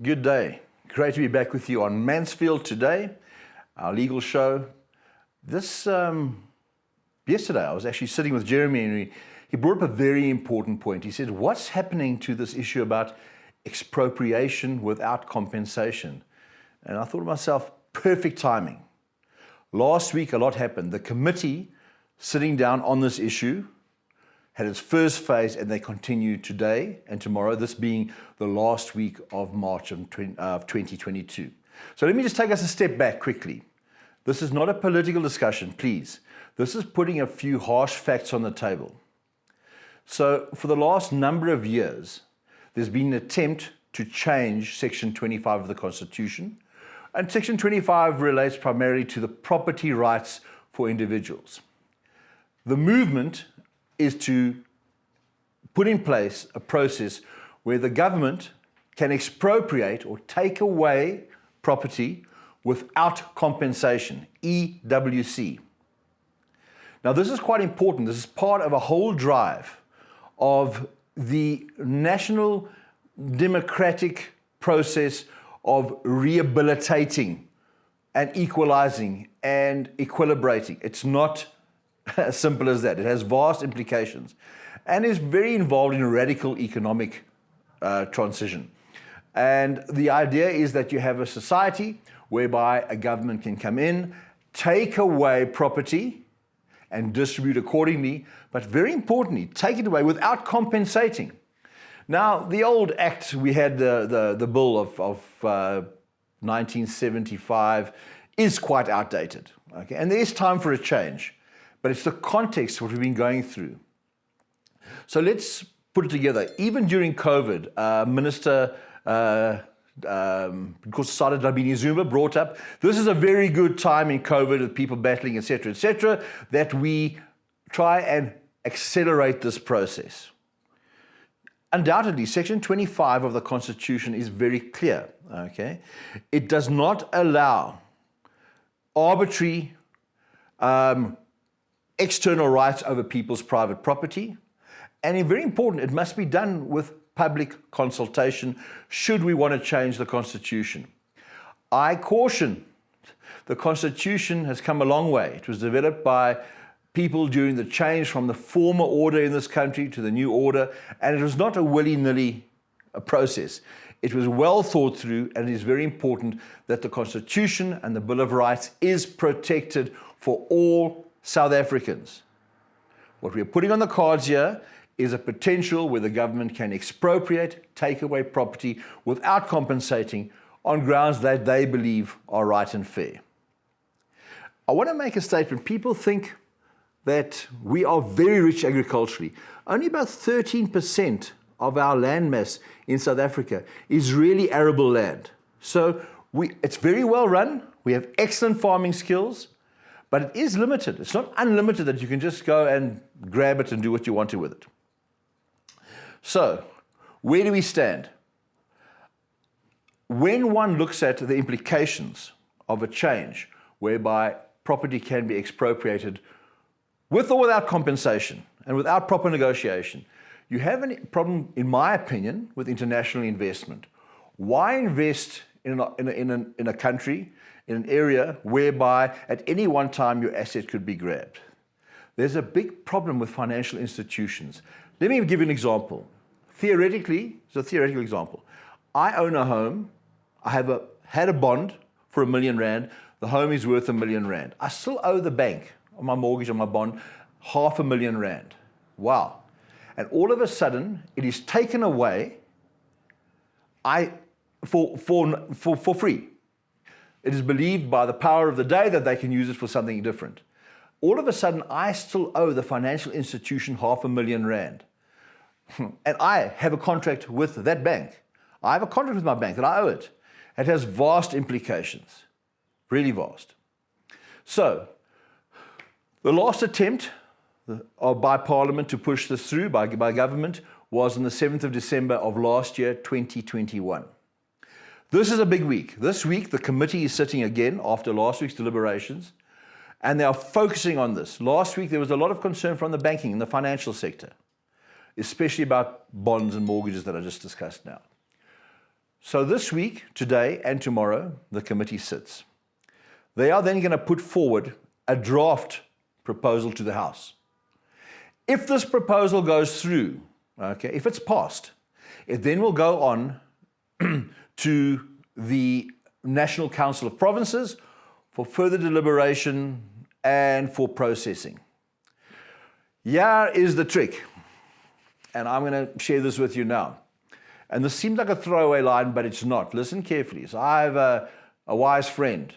Good day. Great to be back with you on Mansfield today, our legal show. Yesterday I was actually sitting with Jeremy and he brought up a very important point. He said, what's happening to this issue about expropriation without compensation? And I thought to myself, perfect timing. Last week a lot happened. The committee sitting down on this issue had its first phase, and they continue today and tomorrow, this being the last week of March of 2022. So let me just take us a step back quickly. This is not a political discussion, please. This is putting a few harsh facts on the table. So for the last number of years, there's been an attempt to change Section 25 of the Constitution. And Section 25 relates primarily to the property rights for individuals. The movement is to put in place a process where the government can expropriate or take away property without compensation, EWC. Now this is quite important. This is part of a whole drive of the national democratic process of rehabilitating and equalizing and equilibrating. It's not as simple as that. It has vast implications and is very involved in radical economic transition. And the idea is that you have a society whereby a government can come in, take away property and distribute accordingly, but very importantly, take it away without compensating. Now, the old act, we had the bill of 1975 is quite outdated, okay? And there is time for a change. But it's the context of what we've been going through. So let's put it together. Even during COVID, Minister Nkosazana Dlamini-Zuma brought up, this is a very good time in COVID with people battling, etc., that we try and accelerate this process. Undoubtedly, Section 25 of the Constitution is very clear, okay? It does not allow arbitrary external rights over people's private property. And very important, it must be done with public consultation should we want to change the Constitution. I caution, the Constitution has come a long way. It was developed by people during the change from the former order in this country to the new order, and it was not a willy-nilly process. It was well thought through, and it is very important that the Constitution and the Bill of Rights is protected for all South Africans. What we are putting on the cards here is a potential where the government can expropriate, take away property without compensating on grounds that they believe are right and fair. I want to make a statement. People think that we are very rich agriculturally. Only about 13% of our land mass in South Africa is really arable land. So it's very well run. We have excellent farming skills. But it is limited. It's not unlimited that you can just go and grab it and do what you want to with it. So, where do we stand? When one looks at the implications of a change whereby property can be expropriated with or without compensation and without proper negotiation, you have a problem, in my opinion, with international investment. Why invest in a country, in an area whereby at any one time your asset could be grabbed? There's a big problem with financial institutions. Let me give you an example. Theoretically, it's a theoretical example. I own a home. I had a bond for R1 million. The home is worth R1 million. I still owe the bank on my mortgage on my bond R500,000. Wow. And all of a sudden, it is taken away for free. It is believed by the power of the day that they can use it for something different. All of a sudden, I still owe the financial institution R500,000. And I have a contract with that bank. I have a contract with my bank that I owe it. It has vast implications, really vast. So, the last attempt by Parliament to push this through, by government, was on the 7th of December of last year, 2021. This is a big week. This week, the committee is sitting again after last week's deliberations, and they are focusing on this. Last week, there was a lot of concern from the banking and the financial sector, especially about bonds and mortgages that I just discussed now. So this week, today and tomorrow, the committee sits. They are then going to put forward a draft proposal to the House. If this proposal goes through, okay, if it's passed, it then will go on to the National Council of Provinces for further deliberation and for processing. Here is the trick, and I'm going to share this with you now. And this seems like a throwaway line, but it's not. Listen carefully. So I have a wise friend,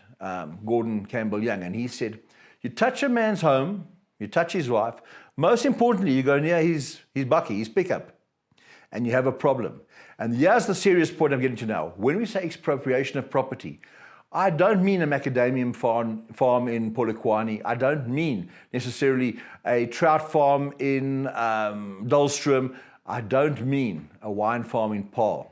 Gordon Campbell Young, and he said, you touch a man's home, you touch his wife, most importantly, you go near his bucky, his pickup, and you have a problem. And here's the serious point I'm getting to now. When we say expropriation of property, I don't mean a macadamium farm in Polokwane. I don't mean necessarily a trout farm in Dullstroom. I don't mean a wine farm in Paarl.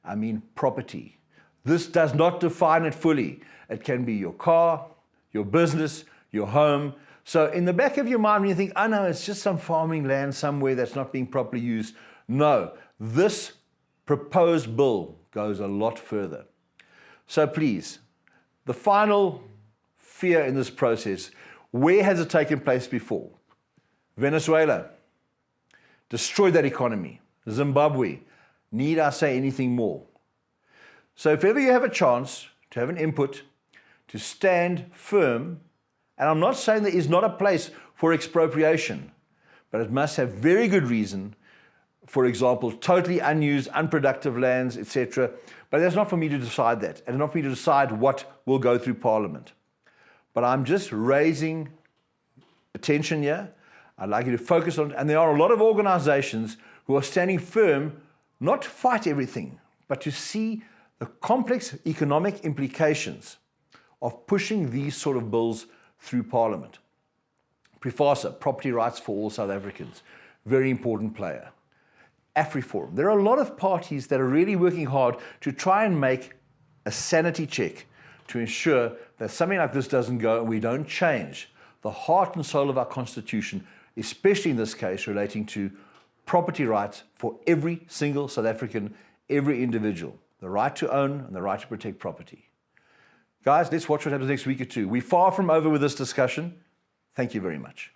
I mean property. This does not define it fully. It can be your car, your business, your home. So in the back of your mind, when you think, oh no, it's just some farming land somewhere that's not being properly used. No, this proposed bill goes a lot further. So please, the final fear in this process, where has it taken place before? Venezuela destroyed that economy. Zimbabwe, need I say anything more? So if ever you have a chance to have an input, to stand firm, and I'm not saying there is not a place for expropriation, but it must have very good reason. For example, totally unused, unproductive lands, etc. But that's not for me to decide that, and not for me to decide what will go through Parliament. But I'm just raising attention here. I'd like you to focus on, and there are a lot of organizations who are standing firm, not to fight everything, but to see the complex economic implications of pushing these sort of bills through Parliament. PRIFASA, Property Rights for All South Africans, very important player. AfriForum. There are a lot of parties that are really working hard to try and make a sanity check to ensure that something like this doesn't go and we don't change the heart and soul of our Constitution, especially in this case relating to property rights for every single South African, every individual, the right to own and the right to protect property. Guys, let's watch what happens next week or two. We're far from over with this discussion. Thank you very much.